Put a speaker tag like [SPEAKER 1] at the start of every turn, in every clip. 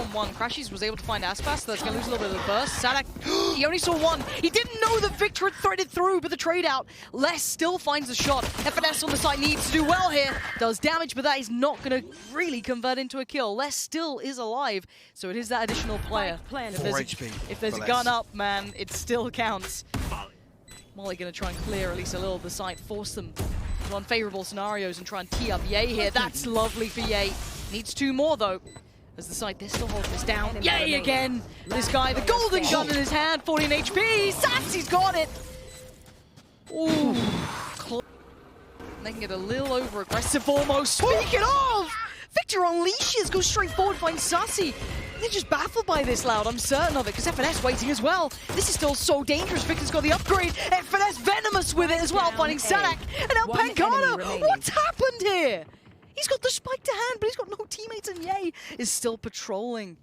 [SPEAKER 1] 2-on-1. crashies was able to find aspas, so that's going to lose a little bit of the burst. Saadhak, he only saw one. He didn't know that Victor had threaded through, but the trade out. Les still finds the shot. FNS on the side needs to do well here. Does damage, but that is not going to really convert into a kill. Les still is alive, so it is that additional player. If there's a gun up, man, it still counts. Molly going to try and clear at least a little of the site, force them to unfavorable scenarios and try and tee up Ye here. That's lovely for Ye. Needs 2 more though. As the side, they're still holding this down. Ye again! This guy, the golden gun in his hand, 14 HP. Sacy's got it! Ooh. Making it a little over aggressive almost. Speaking of! Victor unleashes, goes straight forward, finds Sacy. They're just baffled by this, Loud. I'm certain of it, because FNS waiting as well. This is still so dangerous. Victor's got the upgrade. FNS venomous with it as well, finding Saadhak. And now pANcada. What's happened here? He's got the spike to hand, but he's got no teammates, and Ye is still patrolling.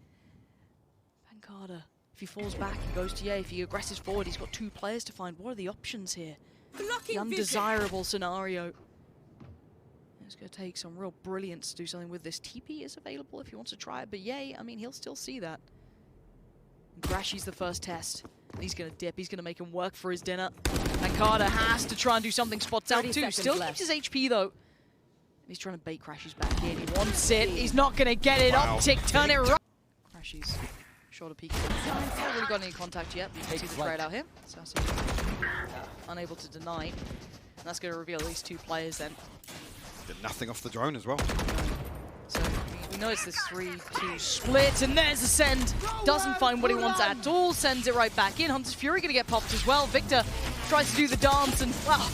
[SPEAKER 1] pANcada, if he falls back, he goes to Ye. If he aggresses forward, he's got 2 players to find. What are the options here? The undesirable scenario. It's going to take some real brilliance to do something with this. TP is available if he wants to try it, but Ye, I mean, he'll still see that. crashies the first test. He's going to dip. He's going to make him work for his dinner. pANcada has to try and do something. Spots out too. Still keeps his HP though. He's trying to bait crashies back in. He wants it. He's not going to get it. OpTic, turn it right. crashies. Shorter peek. Not really got any contact yet. You can see the trade out here. Sacy unable to deny. And that's going to reveal at least 2 players then.
[SPEAKER 2] Did nothing off the drone as well.
[SPEAKER 1] So we know it's this 3-2 split, and there's a send. Doesn't find what he wants at all. Sends it right back in. Hunter's Fury going to get popped as well. Victor tries to do the dance, and well,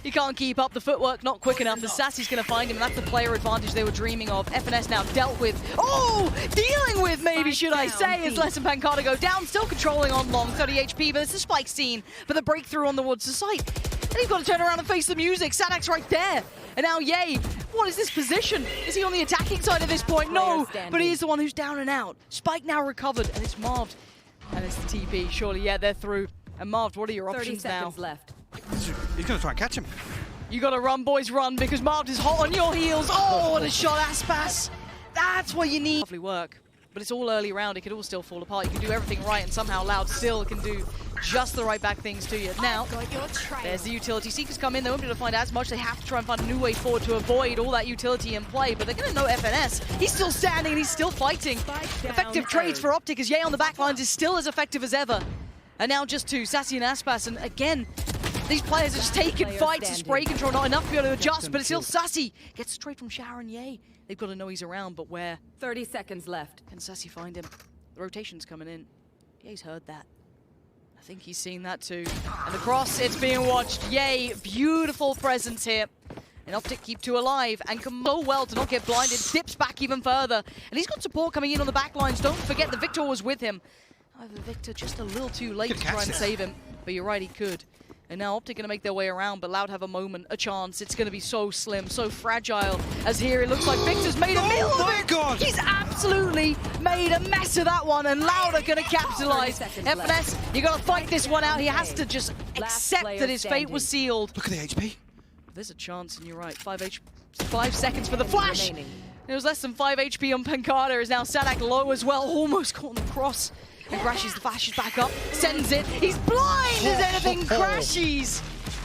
[SPEAKER 1] he can't keep up. The footwork not quick enough. The Sacy's going to find him, and that's the player advantage they were dreaming of. FNS now dealt with. Oh, dealing with maybe, should I say, as Les and pANcada go down. Still controlling on long, 30 HP, but it's a spike scene. But the breakthrough on the woods to site. And he's got to turn around and face the music. Saadhak's right there. And now Ye, what is this position? Is he on the attacking side at this point? No, but he's the one who's down and out. Spike now recovered, and it's Marved. And it's the TP, surely, yeah, they're through. And Marved, what are your options now?
[SPEAKER 3] 30 seconds left.
[SPEAKER 2] He's going to try and catch him.
[SPEAKER 1] You got to run, boys, run, because Marved is hot on your heels. Oh, what a shot, aspas. That's what you need. Lovely work, but it's all early round. It could all still fall apart. You can do everything right, and somehow Loud still can do just the right back things to you. Now, there's the utility. Seekers come in, they won't be able to find as much. They have to try and find a new way forward to avoid all that utility in play, but they're going to know FNS. He's still standing and he's still fighting. Effective trades for OpTic as Ye on the backlines is still as effective as ever. And now just 2, Sacy and aspas, and again, these players are just taking fights. Spray control not enough to be able to adjust, but it's still Sacy. Gets straight from Shower and Ye. They've got to know he's around, but where?
[SPEAKER 3] 30 seconds left.
[SPEAKER 1] Can Sacy find him? The rotation's coming in. Ye's heard that. I think he's seen that too. And the cross, it's being watched. Ye, beautiful presence here. And OpTic keep 2 alive and can so well to not get blinded. Dips back even further. And he's got support coming in on the back lines. Don't forget the Victor was with him. However, Victor just a little too late to try and save him. But you're right, he could. And now OpTic going to make their way around, but Loud have a moment, a chance. It's going to be so slim, so fragile. As here it looks like Victor's made a meal of it.
[SPEAKER 2] God.
[SPEAKER 1] He's absolutely made a mess of that one, and Loud are going to capitalize. FNS, you got to fight this one out. He has to just accept that his fate was sealed.
[SPEAKER 2] Look at the HP.
[SPEAKER 1] There's a chance, and you're right. 5 seconds for the flash. It was less than 5 HP on pANcada. Is now Saadhak low as well, almost caught in the cross. And crashies the flashes back up, sends it. He's blind as anything, crashies.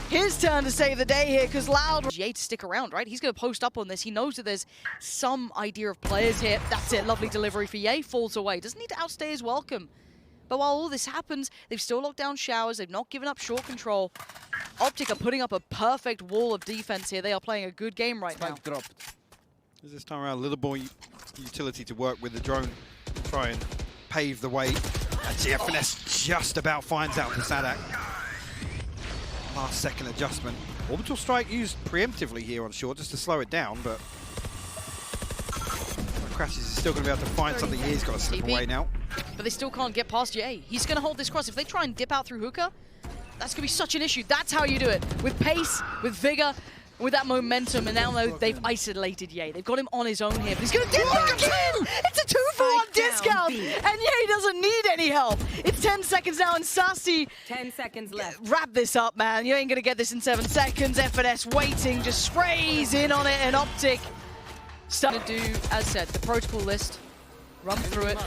[SPEAKER 1] His turn to save the day here, because Loud Ye to stick around, right? He's going to post up on this. He knows that there's some idea of players here. That's it, lovely delivery for Ye, falls away. Doesn't need to outstay his welcome. But while all this happens, they've still locked down showers. They've not given up short control. OpTic are putting up a perfect wall of defense here. They are playing a good game right now.
[SPEAKER 2] Dropped. This time around, a little more utility to work with the drone. Try and pave the way. And FNS just about finds out for Saadhak. Last second adjustment. Orbital strike used preemptively here on short just to slow it down, but crashies is still going to be able to find something. He's got to slip away now.
[SPEAKER 1] But they still can't get past Ye. He's going to hold this cross. If they try and dip out through hookah, that's going to be such an issue. That's how you do it. With pace, with vigor, with that momentum, and now they've isolated Ye. They've got him on his own here, but he's going to dip back in! It's a 2-for-1 discount! And Ye doesn't need any help! It's 10 seconds now, and Sacy...
[SPEAKER 3] 10 seconds left.
[SPEAKER 1] Wrap this up, man. You ain't going to get this in 7 seconds. FNS waiting, just sprays in on it, and OpTic starting to do, as said, the protocol list. Run through it.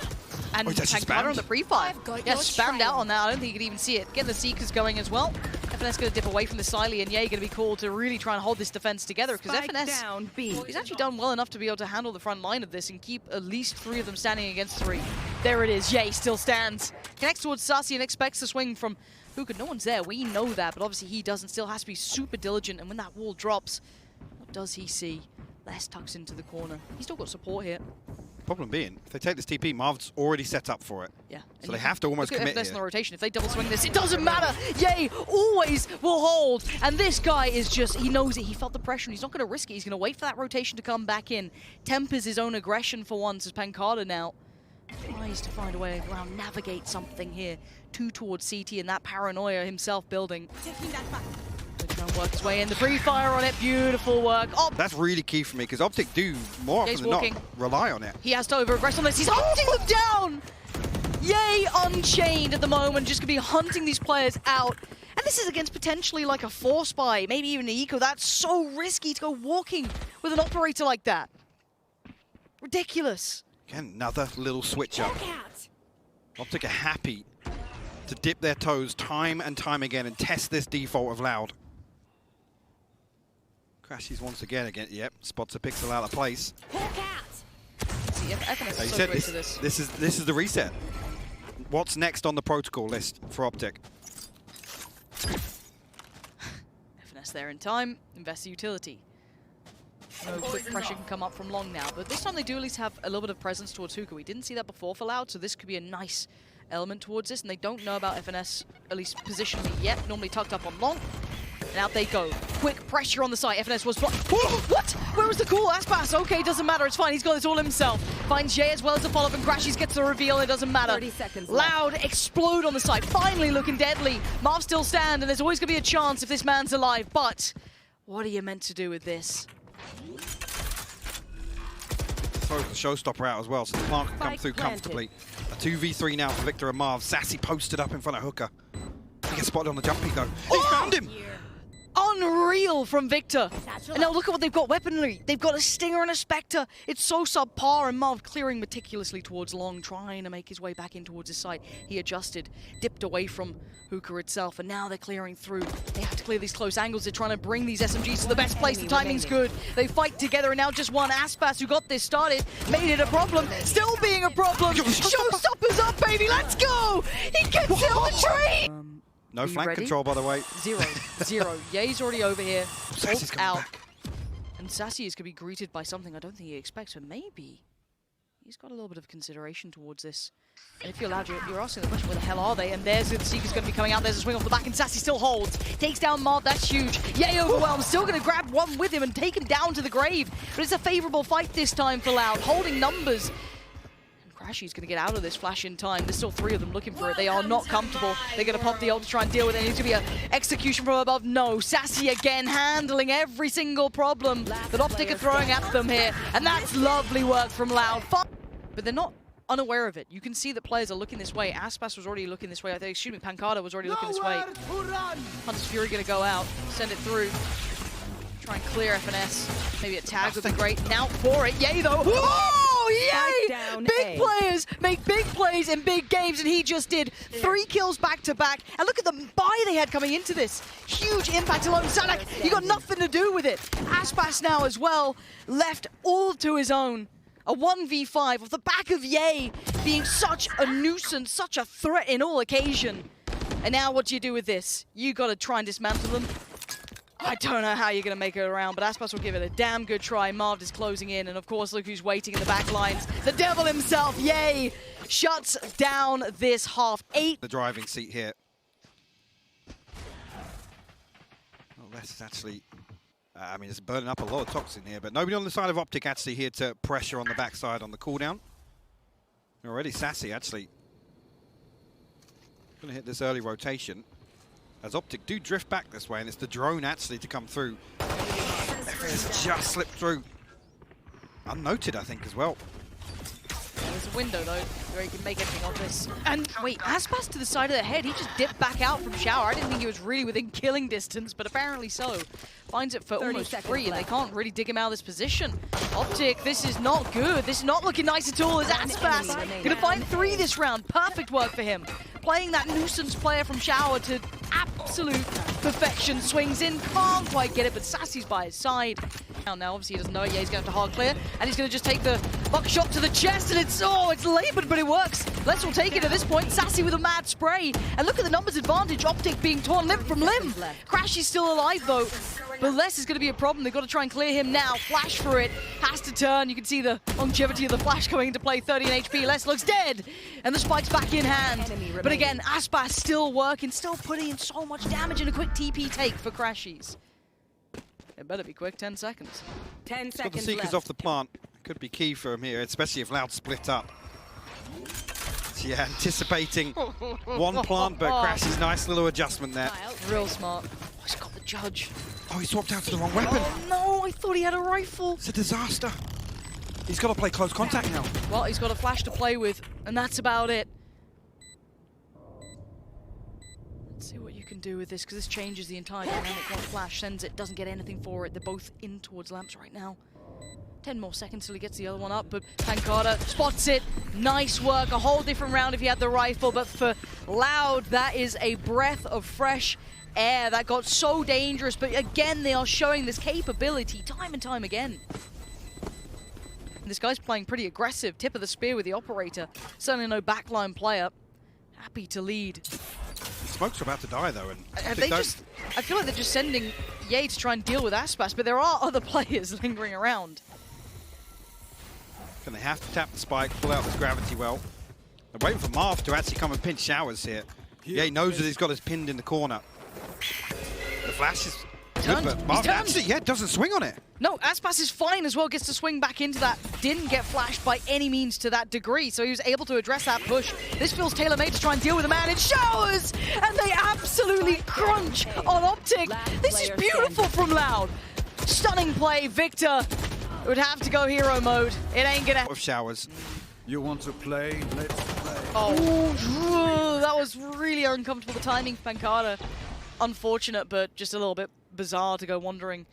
[SPEAKER 1] And
[SPEAKER 2] does he
[SPEAKER 1] pANcada
[SPEAKER 2] spam?
[SPEAKER 1] on the pre-fire. Yeah, spammed out on that. I don't think you could even see it. Getting the Seekers going as well. FNS going to dip away from the Siley, and Ye going to be called to really try and hold this defense together, because FNS,
[SPEAKER 3] down, B.
[SPEAKER 1] he's actually done well enough to be able to handle the front line of this and keep at least 3 of them standing against 3. There it is. Ye still stands. Connects towards Sacy and expects the swing from Hookah. No one's there. We know that, but obviously he doesn't. Still has to be super diligent, and when that wall drops, what does he see? Les tucks into the corner. He's still got support here.
[SPEAKER 2] Problem being, if they take this TP, Marved's already set up for it.
[SPEAKER 1] Yeah.
[SPEAKER 2] So they have to almost commit
[SPEAKER 1] FNS
[SPEAKER 2] here.
[SPEAKER 1] in the rotation. If they double swing this, it doesn't matter. Ye always will hold. And this guy is just, he knows it. He felt the pressure, and he's not going to risk it. He's going to wait for that rotation to come back in. Tempers his own aggression for once as pANcada now tries to find a way around, navigate something here. 2 towards CT, and that paranoia himself building. Trying to work his way in. The pre-fire on it. Beautiful work. Oh,
[SPEAKER 2] That's really key for me, because OpTic do more often than not rely on it.
[SPEAKER 1] he has to over-aggress on this. He's hunting them down! Ye unchained at the moment, just going to be hunting these players out. And this is against potentially like a force buy, maybe even an eco. That's so risky to go walking with an operator like that. Ridiculous.
[SPEAKER 2] Again, another little switch up. OpTic are happy to dip their toes time and time again and test this default of Loud. Crashies once again, yep, spots a pixel out of place.
[SPEAKER 1] See, FNS is
[SPEAKER 2] Like you
[SPEAKER 1] so
[SPEAKER 2] said,
[SPEAKER 1] great to this.
[SPEAKER 2] this is the reset. What's next on the protocol list for OpTic?
[SPEAKER 1] FNS there in time, invest the utility. No quick pressure can come up from long now, but this time they do at least have a little bit of presence towards Hookah. We didn't see that before for Loud, so this could be a nice element towards this, and they don't know about FNS, at least positionally yet, normally tucked up on long. And out they go. Quick pressure on the site. FNS was what? Where was the call? Aspas. Okay, doesn't matter. It's fine. He's got this all himself. Finds Jay as well as the follow-up, and crashies, gets the reveal. It doesn't matter.
[SPEAKER 3] 30 seconds
[SPEAKER 1] Loud explode on the site. Finally looking deadly. Marv still stand, and there's always going to be a chance if this man's alive. But what are you meant to do with this?
[SPEAKER 2] Throws the showstopper out as well, so the plant can come through comfortably. A 2v3 now for Victor and Marv. Sacy posted up in front of Hookah. He gets spotted on the jump peak though. He found him!
[SPEAKER 1] Unreal from Victor. And now look at what they've got weaponry. They've got a Stinger and a Spectre. It's so subpar, and Marv clearing meticulously towards long, trying to make his way back in towards his site. He adjusted, dipped away from Hookah itself, and now they're clearing through. They have to clear these close angles. They're trying to bring these SMGs to the best place. The timing's good. They fight together, and now just one Aspas who got this started made it a problem. Still being a problem. Showstoppers up, baby. Let's go. He gets it on the train.
[SPEAKER 2] No flank control, by the way.
[SPEAKER 1] 0-0. Ye's already over here.
[SPEAKER 2] Sacy's coming
[SPEAKER 1] out.
[SPEAKER 2] back.
[SPEAKER 1] And Sacy is going to be greeted by something I don't think he expects, but maybe he's got a little bit of consideration towards this. And if you're allowed, you're asking the question, where the hell are they? And there's the Seeker's going to be coming out. There's a swing off the back, and Sacy still holds. Takes down Marv, that's huge. Ye overwhelmed, still going to grab one with him and take him down to the grave. But it's a favorable fight this time for Loud, holding numbers. Crashy's going to get out of this flash in time. There's still 3 of them looking for it. They are not comfortable. They're going to pop the ult to try and deal with it. It's going to be an execution from above. No, Sacy again handling every single problem that OpTic are throwing at them here. And that's lovely work from Loud. But they're not unaware of it. You can see that players are looking this way. Aspas was already looking this way. I think, excuse me, pANcada was already looking this way. Hunter's Fury going to go out, send it through. Try and clear FNS. Maybe a tag would be great. Now for it. Yay, though. Oh, yay! Big players make big plays in big games, and he just did 3 kills back-to-back. And look at the buy they had coming into this. Huge impact alone. Saadhak, you got nothing to do with it. Aspas now as well, left all to his own. A 1v5 off the back of Ye being such a nuisance, such a threat in all occasion. And now what do you do with this? You got to try and dismantle them. I don't know how you're going to make it around, but Aspas will give it a damn good try. Marved is closing in, and of course, look who's waiting in the back lines. The devil himself, Ye, shuts down this half. 8.
[SPEAKER 2] The driving seat here. Well, that's actually, I mean, it's burning up a lot of toxin here, but nobody on the side of OpTic actually here to pressure on the backside on the cooldown. Already Sacy actually going to hit this early rotation. As OpTic do drift back this way, and it's the drone actually to come through. It's just slipped through. Unnoted, I think, as well.
[SPEAKER 1] there's a window though where he can make anything of this. And wait, aspas to the side of the head. He just dipped back out from shower. I didn't think he was really within killing distance, but apparently so. Finds it for almost free, and they can't really dig him out of this position. OpTic, this is not good. This is not looking nice at all. As aspas gonna find 3 this round. Perfect work for him. Playing that nuisance player from shower to absolute perfection. Swings in, can't quite get it, but Sacy's by his side. Now obviously he doesn't know it. Yeah, he's going to have to hard clear, and he's going to just take the buckshot to the chest, and it's labored, but it works. Let's all take it at this point. Sacy with a mad spray, and look at the numbers advantage. OpTic being torn limb from limb. Crashies still alive though, but less is going to be a problem. They've got to try and clear him now. Flash for it, has to turn. You can see the longevity of the flash coming into play. 13 HP. Les looks dead, and the spike's back in hand. But again, aspas still working, still putting in so much damage, and a quick TP take for crashies. It better be quick, 10 seconds.
[SPEAKER 3] 10
[SPEAKER 2] Got the
[SPEAKER 3] seconds
[SPEAKER 2] Seekers
[SPEAKER 3] left.
[SPEAKER 2] off the plant. Could be key for him here, especially if Loud split up. So yeah, anticipating one plant, but crashes. Nice little adjustment there.
[SPEAKER 1] Real smart. Oh, he's got the judge.
[SPEAKER 2] Oh, he swapped out to the wrong weapon.
[SPEAKER 1] Oh no, I thought he had a rifle.
[SPEAKER 2] It's a disaster. He's got to play close contact now.
[SPEAKER 1] Well, he's got a flash to play with, and that's about it. Let's see what you can do with this, because this changes the entire dynamic. One flash sends it, doesn't get anything for it. They're both in towards lamps right now. 10 more seconds till he gets the other one up, but pANcada spots it. Nice work. A whole different round if he had the rifle, but for Loud, that is a breath of fresh air. That got so dangerous, but again, they are showing this capability time and time again. And this guy's playing pretty aggressive. Tip of the spear with the operator. Certainly no backline player. Happy to lead.
[SPEAKER 2] Smokes are about to die though, and
[SPEAKER 1] I feel like they're just sending Ye to try and deal with aspas, but there are other players lingering around.
[SPEAKER 2] And they have to tap the spike, pull out this gravity well. They're waiting for Marved to actually come and pinch showers here. Yeah, he knows that he's got us pinned in the corner. The flash is good, but Marved actually, doesn't swing on it.
[SPEAKER 1] No, aspas is fine as well, gets to swing back into that. Didn't get flashed by any means to that degree, so he was able to address that push. This feels tailor-made to try and deal with a man in showers, and they absolutely crunch on OpTic. This is beautiful from Loud. Stunning play, Victor. Would have to go hero mode. It ain't gonna.
[SPEAKER 2] Of showers.
[SPEAKER 4] You want to play? Let's play.
[SPEAKER 1] Oh, that was really uncomfortable. The timing, pANcada. Unfortunate, but just a little bit bizarre to go wandering.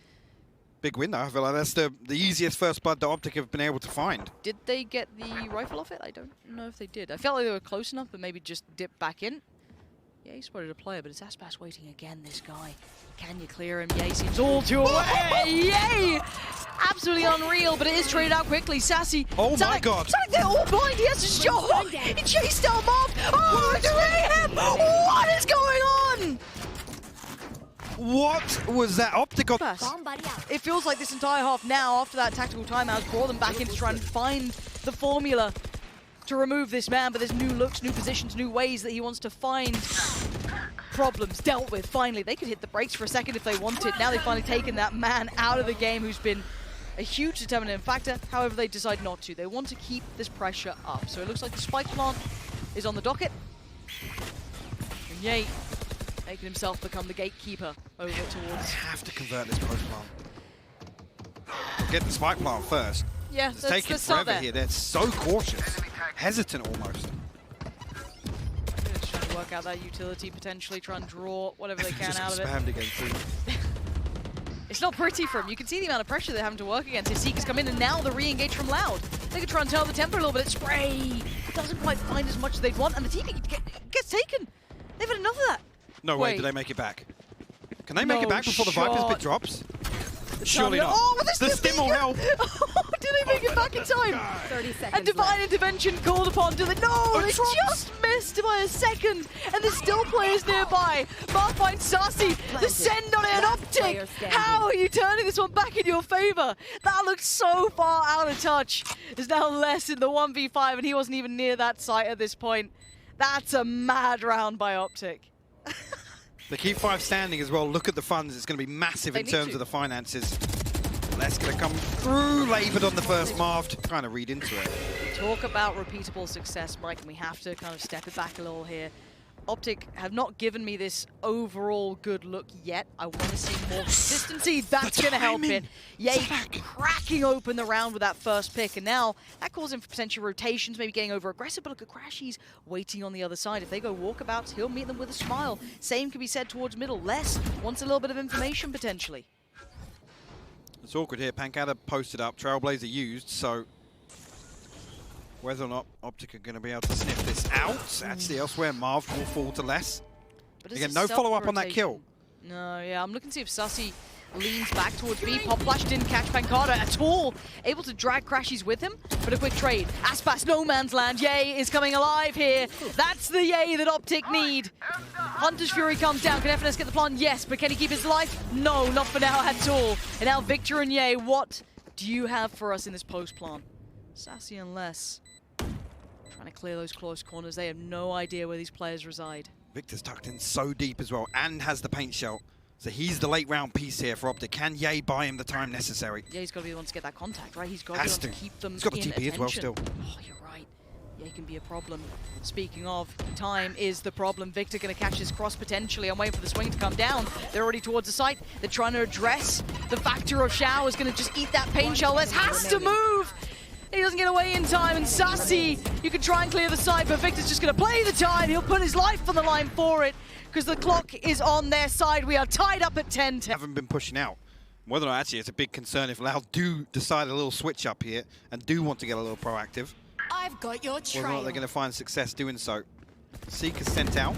[SPEAKER 2] Big win though. I feel like that's the easiest first blood that OpTic have been able to find.
[SPEAKER 1] Did they get the rifle off it? I don't know if they did. I felt like they were close enough, but maybe just dipped back in. Yeah, he spotted a player, but it's aspas waiting again, this guy. Can you clear him? Yay seems all too away. Yay! Absolutely unreal, but it is traded out quickly. Sacy.
[SPEAKER 2] Oh my god.
[SPEAKER 1] It's like they're all blind. He has a shot. He chased down Marved. Oh, it's mayhem. What is going on?
[SPEAKER 2] What was that? OpTic got...
[SPEAKER 1] It feels like this entire half now, after that tactical timeout, has brought them back in to try and find the formula to remove this man, but there's new looks, new positions, new ways that he wants to find problems dealt with. Finally, they could hit the brakes for a second if they wanted. Now they've finally taken that man out of the game who's been a huge determinant factor. However, they decide not to. They want to keep this pressure up. So it looks like the spike plant is on the docket. And Ye making himself become the gatekeeper over towards...
[SPEAKER 2] They have to convert this post plant. Get the spike plant first.
[SPEAKER 1] Yeah,
[SPEAKER 2] it's taking forever here. They're so cautious. Hesitant almost.
[SPEAKER 1] Just trying to work out that utility, potentially try and draw whatever they can out of it.
[SPEAKER 2] Spammed again too.
[SPEAKER 1] It's not pretty for him. You can see the amount of pressure they're having to work against. His Seekers come in, and now the re-engage from Loud. They could try and turn the tempo a little bit. Spray doesn't quite find as much as they'd want, and the TP gets taken. They've had enough of that.
[SPEAKER 2] No way, do they make it back? Can they make it back before the Viper's bit drops? Surely not.
[SPEAKER 1] Oh, but
[SPEAKER 2] the stim will help.
[SPEAKER 1] Oh, did they make it back in time?
[SPEAKER 3] 30 seconds
[SPEAKER 1] And divine intervention called upon. Do they? No, they
[SPEAKER 2] drops.
[SPEAKER 1] just missed by a second. And there's still players nearby. Marved finds Sacy. The send on it, and OpTic. How are you turning this one back in your favor? That looked so far out of touch. There's now less in the 1v5, and he wasn't even near that site at this point. That's a mad round by OpTic.
[SPEAKER 2] They keep 5 standing as well. Look at the funds. It's going to be massive in terms of the finances. That's going to come through. Labored on the first Marved. Kind of read into it.
[SPEAKER 1] Talk about repeatable success, Mike, and we have to kind of step it back a little here. OpTic have not given me this overall good look yet. I want to see more consistency. That's going to help it. Yay, cracking open the round with that first pick. And now that calls in for potential rotations, maybe getting over aggressive. But look at crashies waiting on the other side. If they go walkabouts, he'll meet them with a smile. Same can be said towards middle. Less wants a little bit of information potentially.
[SPEAKER 2] It's awkward here. pANcada posted up, Trailblazer used, so whether or not OpTic are going to be able to sniff this out. Actually, elsewhere, Marved will fall to less.
[SPEAKER 1] But
[SPEAKER 2] again, no follow-up on that kill.
[SPEAKER 1] No, yeah, I'm looking to see if Sacy leans back towards B. Pop Flash didn't catch pANcada at all. Able to drag crashies with him, but a quick trade. Aspas, no man's land. Yay is coming alive here. That's the Yay that OpTic need. Hunter's Fury comes down. Can FNS get the plant? Yes, but can he keep his life? No, not for now at all. And now Victor and Yay, what do you have for us in this post-plant? Sacy and Less trying to clear those close corners. They have no idea where these players reside.
[SPEAKER 2] Victor's tucked in so deep as well and has the paint shell. So he's the late round piece here for OpTic. Can Yay buy him the time necessary?
[SPEAKER 1] Yeah, he's got to be the one to get that contact, right? He's got to be the one to keep them in
[SPEAKER 2] He's got the TP
[SPEAKER 1] attention.
[SPEAKER 2] as well still.
[SPEAKER 1] Oh, you're right. Yay can be a problem. Speaking of, time is the problem. Victor going to catch this cross potentially. I'm waiting for the swing to come down. They're already towards the site. They're trying to address the factor of Xiao is going to just eat that pain shell. Les has to move! He doesn't get away in time, and Sacy, you can try and clear the side, but Victor's just going to play the time. He'll put his life on the line for it, because the clock is on their side. We are tied up at 10-10.
[SPEAKER 2] Haven't been pushing out. Whether or not actually it's a big concern if Loud do decide a little switch up here and do want to get a little proactive.
[SPEAKER 5] I've got your trail.
[SPEAKER 2] Whether or not they're going to find success doing so. Seeker sent out.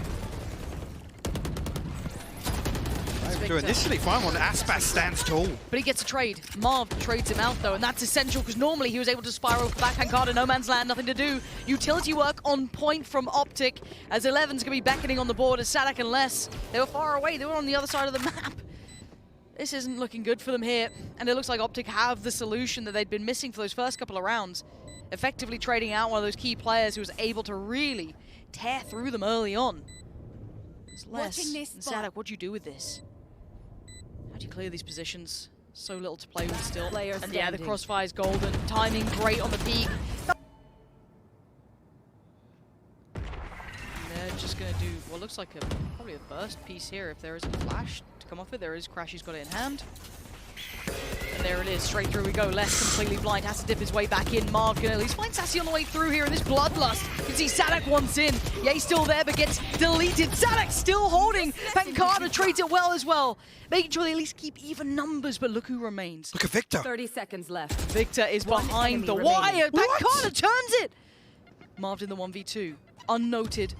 [SPEAKER 2] To initially find one, aspas stands tall.
[SPEAKER 1] But he gets a trade. Marv trades him out though, and that's essential because normally he was able to spiral back pANcada, no man's land, nothing to do. Utility work on point from OpTic as 11's going to be beckoning on the board as Saadhak and Less. They were far away, they were on the other side of the map. This isn't looking good for them here, and it looks like OpTic have the solution that they'd been missing for those first couple of rounds. Effectively trading out one of those key players who was able to really tear through them early on. It's Less and Saadhak, what do you do with this? How do you clear these positions? So little to play with still. And yeah, the crossfire's golden. Timing great on the peak. And they're just going to do what looks like probably a burst piece here if there is a flash to come off it. There is. Crashy's got it in hand. And there it is. Straight through we go. Less completely blind. Has to dip his way back in. Mark can at least find Sacy on the way through here in this bloodlust. You can see Saadhak once in. Yeah, he's still there, but gets deleted. Saadhak still holding. pANcada trades it well as well. Making sure they at least keep even numbers, but look who remains.
[SPEAKER 2] Look at Victor.
[SPEAKER 3] 30 seconds left.
[SPEAKER 1] Victor is behind the wire. pANcada turns it. Marved in the 1v2. Unnoted.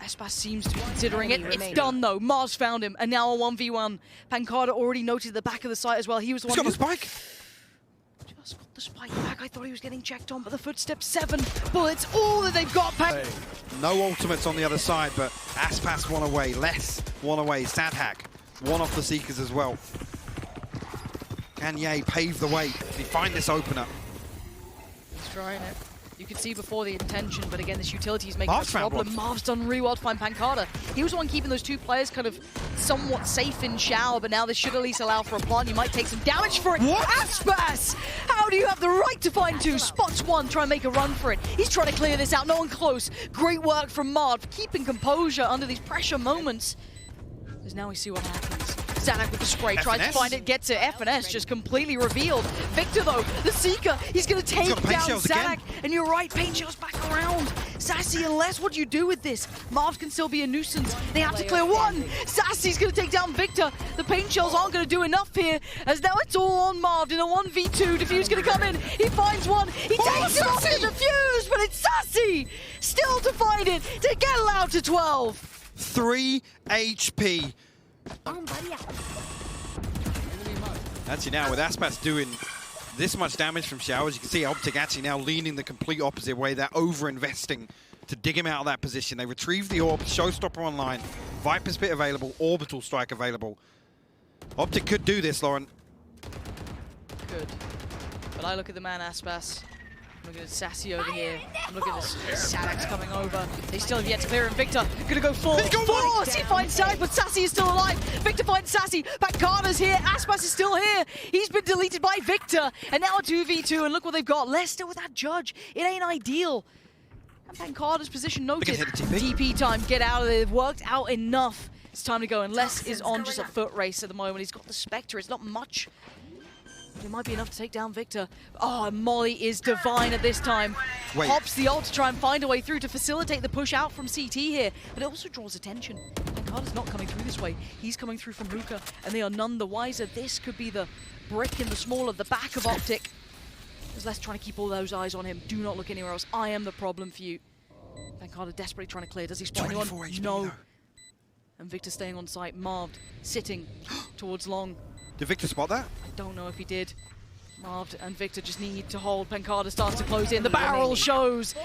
[SPEAKER 1] aspas seems to be considering it. It's done though. Mars found him, and now a 1v1. pANcada already noted the back of the site as well. He was the one
[SPEAKER 2] who got the spike.
[SPEAKER 1] Just got the spike back. I thought he was getting checked on, but the footsteps 7 bullets. All that they've got.
[SPEAKER 2] No ultimates on the other side, but aspas one away. Less one away. Saadhak one off the Seekers as well. Can Yay pave the way? Can he find this opener?
[SPEAKER 1] He's trying it. You can see before the intention, but again, this utility is making
[SPEAKER 2] Marv's
[SPEAKER 1] a problem. Marv's done really well to find pANcada. He was the one keeping those two players kind of somewhat safe in Xiao, but now this should at least allow for a plant. You might take some damage for it.
[SPEAKER 2] What?
[SPEAKER 1] aspas! How do you have the right to find two? Spots one, try and make a run for it. He's trying to clear this out. No one close. Great work from Marv, keeping composure under these pressure moments. Because now we see what happens. Saadhak with the spray, tries to find it, gets it. FNS just completely revealed. Victor though, the Seeker, he's going to take down Saadhak. And you're right, paint shells back around. Sacy and Less, what do you do with this? Marv can still be a nuisance. They have to clear one. Sacy's going to take down Victor. The paint shells aren't going to do enough here, as now it's all on Marv in a 1v2. Diffuse going to come in. He finds one. He takes it off the Diffuse, but it's Sacy still to find it to get Loud to 12.
[SPEAKER 2] 3 HP. Actually now with aspas doing this much damage from Xiao, as you can see OpTic actually now leaning the complete opposite way. They're over-investing to dig him out of that position. They retrieve the orb, Showstopper online, Viper's Pit available, Orbital Strike available. OpTic could do this, Lauren.
[SPEAKER 1] Could. But I look at the man aspas. I'm looking at Sacy over here. I'm looking at Saadhak's coming over. They still have yet to clear him. Victor gonna go full force. He finds Saadhak, but Sacy is still alive. Victor finds Sacy. pANcada's here. aspas is still here. He's been deleted by Victor. And now a 2v2. And look what they've got. Less still with that judge. It ain't ideal. And pANcada's position noted.
[SPEAKER 2] hit the TP.
[SPEAKER 1] TP time, get out of there. They've worked out enough. It's time to go. And Les is on just a foot race at the moment. He's got the Spectre. It's not much. But it might be enough to take down Victor. Oh, and Molly is divine at this time.
[SPEAKER 2] Wait.
[SPEAKER 1] Pops the ult to try and find a way through to facilitate the push out from CT here. But it also draws attention. pANcada's not coming through this way. He's coming through from hookah, and they are none the wiser. This could be the brick in the small of the back of OpTic. There's Les trying to keep all those eyes on him. Do not look anywhere else. I am the problem for you. pANcada desperately trying to clear. Does he spot anyone?
[SPEAKER 2] HP,
[SPEAKER 1] no.
[SPEAKER 2] though.
[SPEAKER 1] And Victor staying on site. Marved, sitting towards long.
[SPEAKER 2] Did Victor spot that?
[SPEAKER 1] I don't know if he did. Marved and Victor just need to hold. pANcada starts to close in. The barrel shows.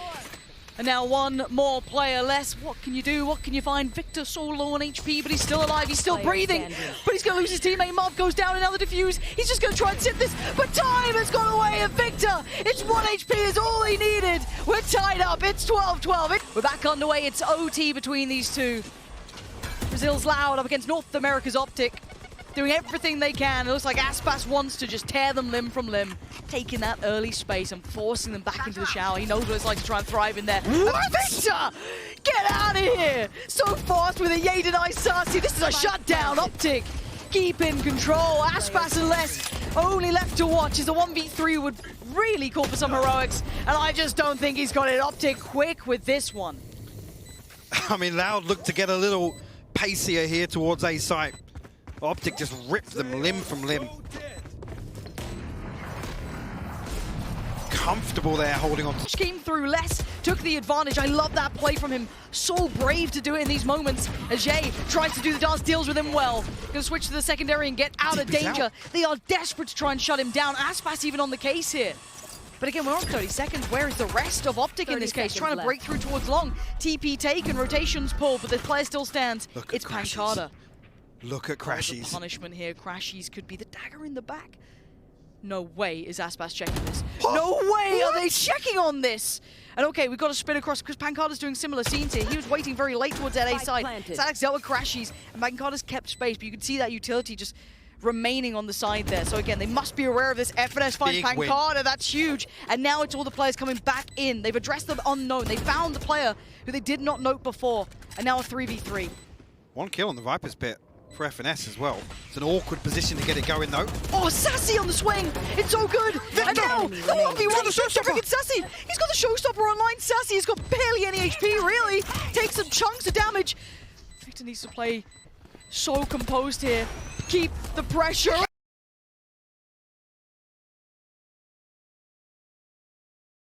[SPEAKER 1] And now one more player less. What can you do? What can you find? Victor so low on HP, but he's still alive. He's still breathing. But he's going to lose his teammate. Marv goes down, another defuse. He's just going to try and sit this. But time has gone away, and Victor, it's 1 HP is all he needed. We're tied up. It's 12-12. We're back underway. It's OT between these two. Brazil's Loud up against North America's OpTic. Doing everything they can. It looks like aspas wants to just tear them limb from limb, taking that early space and forcing them back into the shower. He knows what it's like to try and thrive in there. Victor! Get out of here! So fast with a yay deny Sacy. This is a shutdown. OpTic keep in control. aspas and Les only left to watch as the 1v3 would really call for some heroics, and I just don't think he's got it. OpTic quick with this one.
[SPEAKER 2] I mean, Loud looked to get a little pacier here towards A site. OpTic just ripped them limb from limb. Comfortable there, holding on.
[SPEAKER 1] Came through, Les took the advantage. I love that play from him. So brave to do it in these moments. As Jay tries to do the dance, deals with him well. Gonna switch to the secondary and get out of danger. They are desperate to try and shut him down. aspas even on the case here. But again, we're on 30 seconds. Where is the rest of OpTic in this case? Trying to break through towards long. TP taken, rotations pulled, but the player still stands. It's pANcada.
[SPEAKER 2] Look at crashies.
[SPEAKER 1] Punishment here. crashies could be the dagger in the back. No way is aspas checking this. No way are they checking on this. And okay, we've got to spin across because pANcada's doing similar scenes here. He was waiting very late towards that A side. Saadhak's dealt with crashies, and pANcada's kept space, but you can see that utility just remaining on the side there. So again, they must be aware of this. FNS finds pANcada, that's huge. And now it's all the players coming back in. They've addressed the unknown. They found the player who they did not note before. And now a 3v3.
[SPEAKER 2] One kill on the Viper's pit for FNS as well. It's an awkward position to get it going though.
[SPEAKER 1] Oh, Sacy on the swing! It's so good! And now, the 1v1 is freaking Sacy! He's got the showstopper online. Sacy has got barely any HP, really. Takes some chunks of damage. Victor needs to play so composed here. Keep the pressure.